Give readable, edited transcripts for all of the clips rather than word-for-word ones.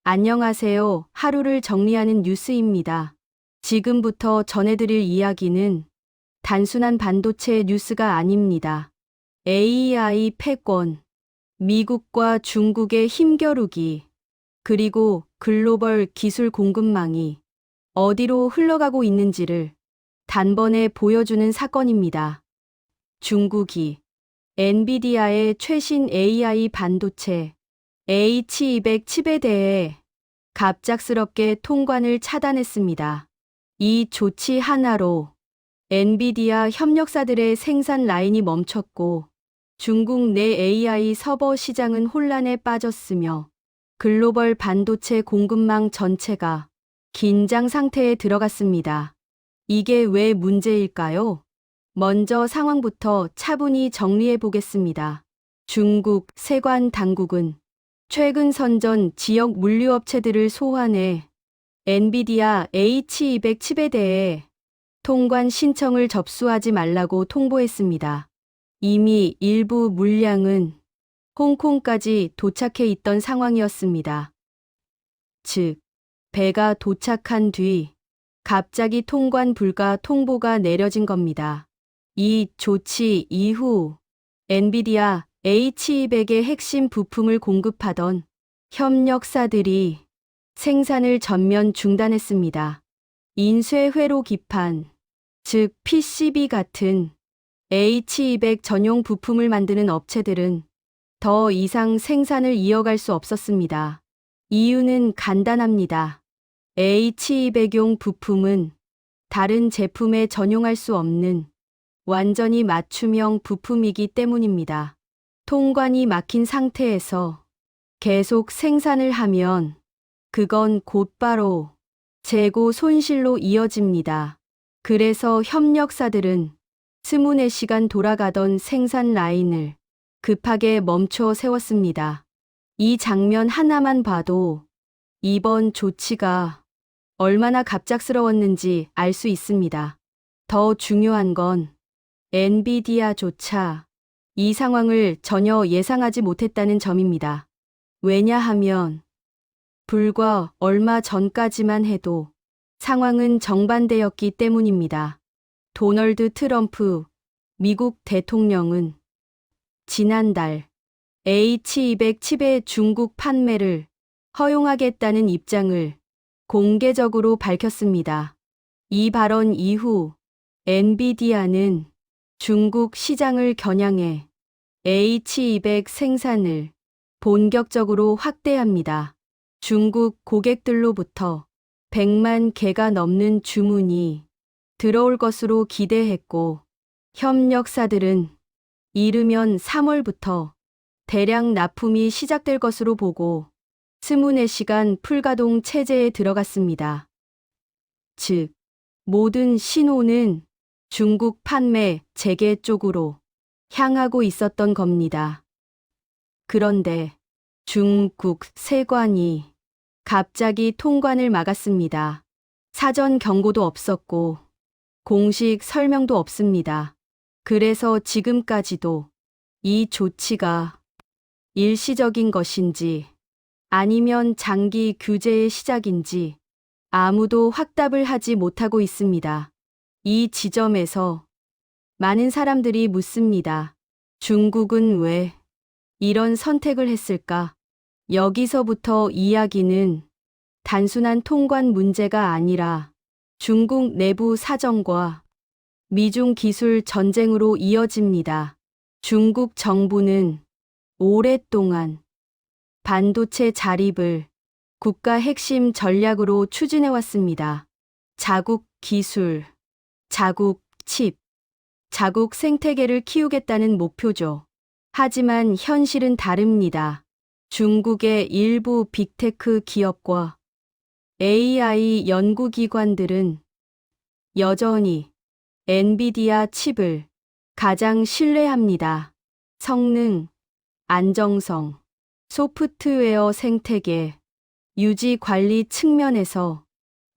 안녕하세요. 하루를 정리하는 뉴스입니다. 지금부터 전해드릴 이야기는 단순한 반도체 뉴스가 아닙니다. AI 패권, 미국과 중국의 힘겨루기, 그리고 글로벌 기술 공급망이 어디로 흘러가고 있는지를 단번에 보여주는 사건입니다. 중국이 엔비디아의 최신 AI 반도체 H200 칩에 대해 갑작스럽게 통관을 차단했습니다. 이 조치 하나로 엔비디아 협력사들의 생산 라인이 멈췄고 중국 내 AI 서버 시장은 혼란에 빠졌으며 글로벌 반도체 공급망 전체가 긴장 상태에 들어갔습니다. 이게 왜 문제일까요? 먼저 상황부터 차분히 정리해 보겠습니다. 중국 세관 당국은 최근 선전 지역 물류업체들을 소환해 엔비디아 H200 칩에 대해 통관 신청을 접수하지 말라고 통보했습니다. 이미 일부 물량은 홍콩까지 도착해 있던 상황이었습니다. 즉, 배가 도착한 뒤 갑자기 통관 불가 통보가 내려진 겁니다. 이 조치 이후 엔비디아 H200의 핵심 부품을 공급하던 협력사들이 생산을 전면 중단했습니다. 인쇄 회로 기판, 즉 PCB 같은 H200 전용 부품을 만드는 업체들은 더 이상 생산을 이어갈 수 없었습니다. 이유는 간단합니다. H200용 부품은 다른 제품에 전용할 수 없는 완전히 맞춤형 부품이기 때문입니다. 통관이 막힌 상태에서 계속 생산을 하면 그건 곧바로 재고 손실로 이어집니다. 그래서 협력사들은 24시간 돌아가던 생산 라인을 급하게 멈춰 세웠습니다. 이 장면 하나만 봐도 이번 조치가 얼마나 갑작스러웠는지 알 수 있습니다. 더 중요한 건 엔비디아조차 이 상황을 전혀 예상하지 못했다는 점입니다. 왜냐하면 불과 얼마 전까지만 해도 상황은 정반대였기 때문입니다. 도널드 트럼프 미국 대통령은 지난달 H200 칩의 중국 판매를 허용하겠다는 입장을 공개적으로 밝혔습니다. 이 발언 이후 엔비디아는 중국 시장을 겨냥해 H200 생산을 본격적으로 확대합니다. 중국 고객들로부터 100만 개가 넘는 주문이 들어올 것으로 기대했고 협력사들은 이르면 3월부터 대량 납품이 시작될 것으로 보고 24시간 풀가동 체제에 들어갔습니다. 즉, 모든 신호는 중국 판매 재개 쪽으로 향하고 있었던 겁니다. 그런데 중국 세관이 갑자기 통관을 막았습니다. 사전 경고도 없었고 공식 설명도 없습니다. 그래서 지금까지도 이 조치가 일시적인 것인지 아니면 장기 규제의 시작인지 아무도 확답을 하지 못하고 있습니다. 이 지점에서 많은 사람들이 묻습니다. 중국은 왜 이런 선택을 했을까? 여기서부터 이야기는 단순한 통관 문제가 아니라 중국 내부 사정과 미중 기술 전쟁으로 이어집니다. 중국 정부는 오랫동안 반도체 자립을 국가 핵심 전략으로 추진해왔습니다. 자국 기술, 자국 칩, 자국 생태계를 키우겠다는 목표죠. 하지만 현실은 다릅니다. 중국의 일부 빅테크 기업과 AI 연구기관들은 여전히 엔비디아 칩을 가장 신뢰합니다. 성능, 안정성, 소프트웨어 생태계, 유지 관리 측면에서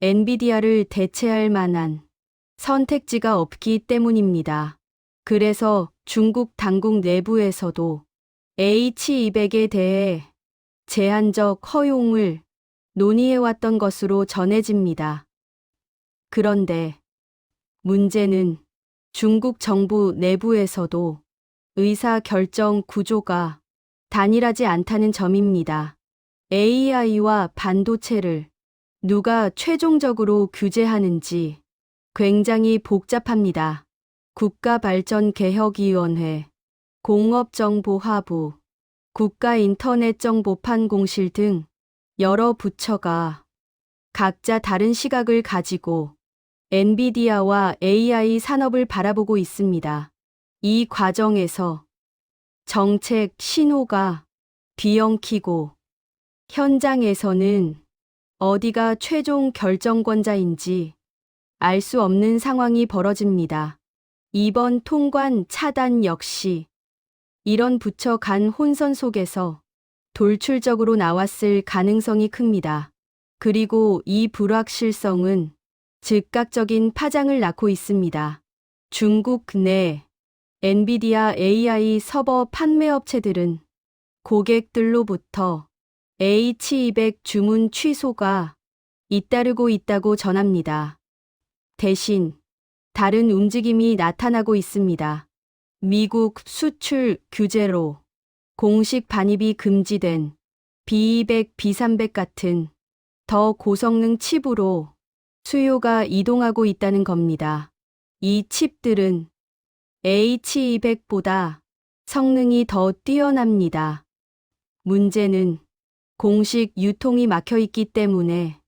엔비디아를 대체할 만한 선택지가 없기 때문입니다. 그래서 중국 당국 내부에서도 H200에 대해 제한적 허용을 논의해왔던 것으로 전해집니다. 그런데 문제는 중국 정부 내부에서도 의사 결정 구조가 단일하지 않다는 점입니다. AI와 반도체를 누가 최종적으로 규제하는지 굉장히 복잡합니다. 국가발전개혁위원회, 공업정보화부, 국가인터넷정보판공실 등 여러 부처가 각자 다른 시각을 가지고 엔비디아와 AI 산업을 바라보고 있습니다. 이 과정에서 정책 신호가 뒤엉키고 현장에서는 어디가 최종 결정권자인지 알 수 없는 상황이 벌어집니다. 이번 통관 차단 역시 이런 부처 간 혼선 속에서 돌출적으로 나왔을 가능성이 큽니다. 그리고 이 불확실성은 즉각적인 파장을 낳고 있습니다. 중국 내 엔비디아 AI 서버 판매업체들은 고객들로부터 H200 주문 취소가 잇따르고 있다고 전합니다. 대신 다른 움직임이 나타나고 있습니다. 미국 수출 규제로 공식 반입이 금지된 B200, B300 같은 더 고성능 칩으로 수요가 이동하고 있다는 겁니다. 이 칩들은 H200보다 성능이 더 뛰어납니다. 문제는 공식 유통이 막혀 있기 때문에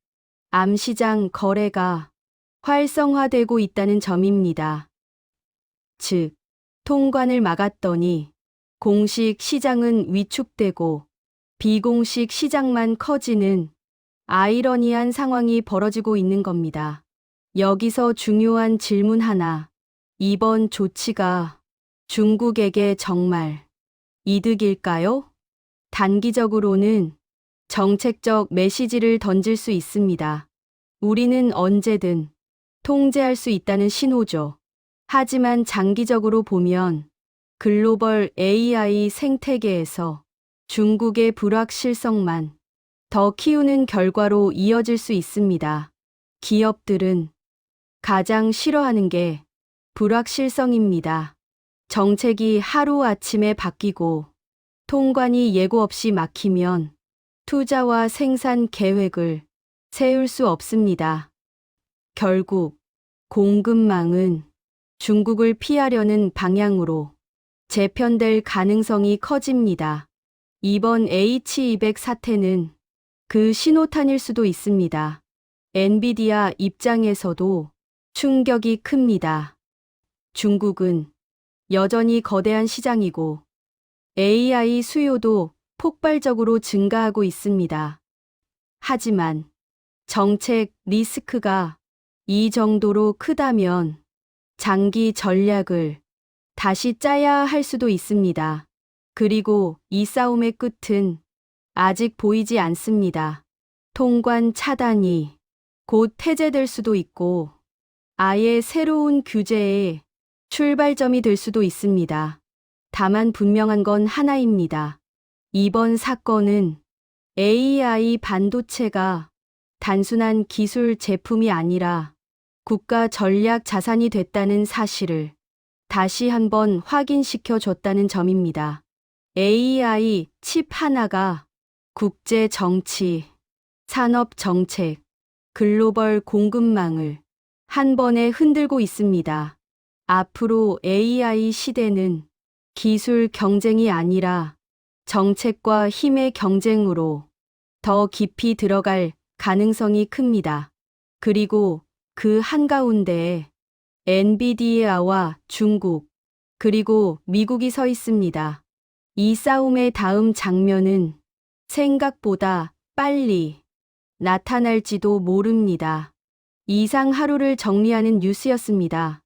암시장 거래가 활성화되고 있다는 점입니다. 즉, 통관을 막았더니 공식 시장은 위축되고 비공식 시장만 커지는 아이러니한 상황이 벌어지고 있는 겁니다. 여기서 중요한 질문 하나. 이번 조치가 중국에게 정말 이득일까요? 단기적으로는 정책적 메시지를 던질 수 있습니다. 우리는 언제든 통제할 수 있다는 신호죠. 하지만 장기적으로 보면 글로벌 AI 생태계에서 중국의 불확실성만 더 키우는 결과로 이어질 수 있습니다. 기업들은 가장 싫어하는 게 불확실성입니다. 정책이 하루아침에 바뀌고 통관이 예고 없이 막히면 투자와 생산 계획을 세울 수 없습니다. 결국 공급망은 중국을 피하려는 방향으로 재편될 가능성이 커집니다. 이번 H200 사태는 그 신호탄일 수도 있습니다. 엔비디아 입장에서도 충격이 큽니다. 중국은 여전히 거대한 시장이고 AI 수요도 폭발적으로 증가하고 있습니다. 하지만 정책 리스크가 이 정도로 크다면 장기 전략을 다시 짜야 할 수도 있습니다. 그리고 이 싸움의 끝은 아직 보이지 않습니다. 통관 차단이 곧 해제될 수도 있고 아예 새로운 규제의 출발점이 될 수도 있습니다. 다만 분명한 건 하나입니다. 이번 사건은 AI 반도체가 단순한 기술 제품이 아니라 국가 전략 자산이 됐다는 사실을 다시 한번 확인시켜 줬다는 점입니다. AI 칩 하나가 국제 정치, 산업 정책, 글로벌 공급망을 한 번에 흔들고 있습니다. 앞으로 AI 시대는 기술 경쟁이 아니라 정책과 힘의 경쟁으로 더 깊이 들어갈 가능성이 큽니다. 그리고 그 한가운데에 엔비디아와 중국, 그리고 미국이 서 있습니다. 이 싸움의 다음 장면은 생각보다 빨리 나타날지도 모릅니다. 이상 하루를 정리하는 뉴스였습니다.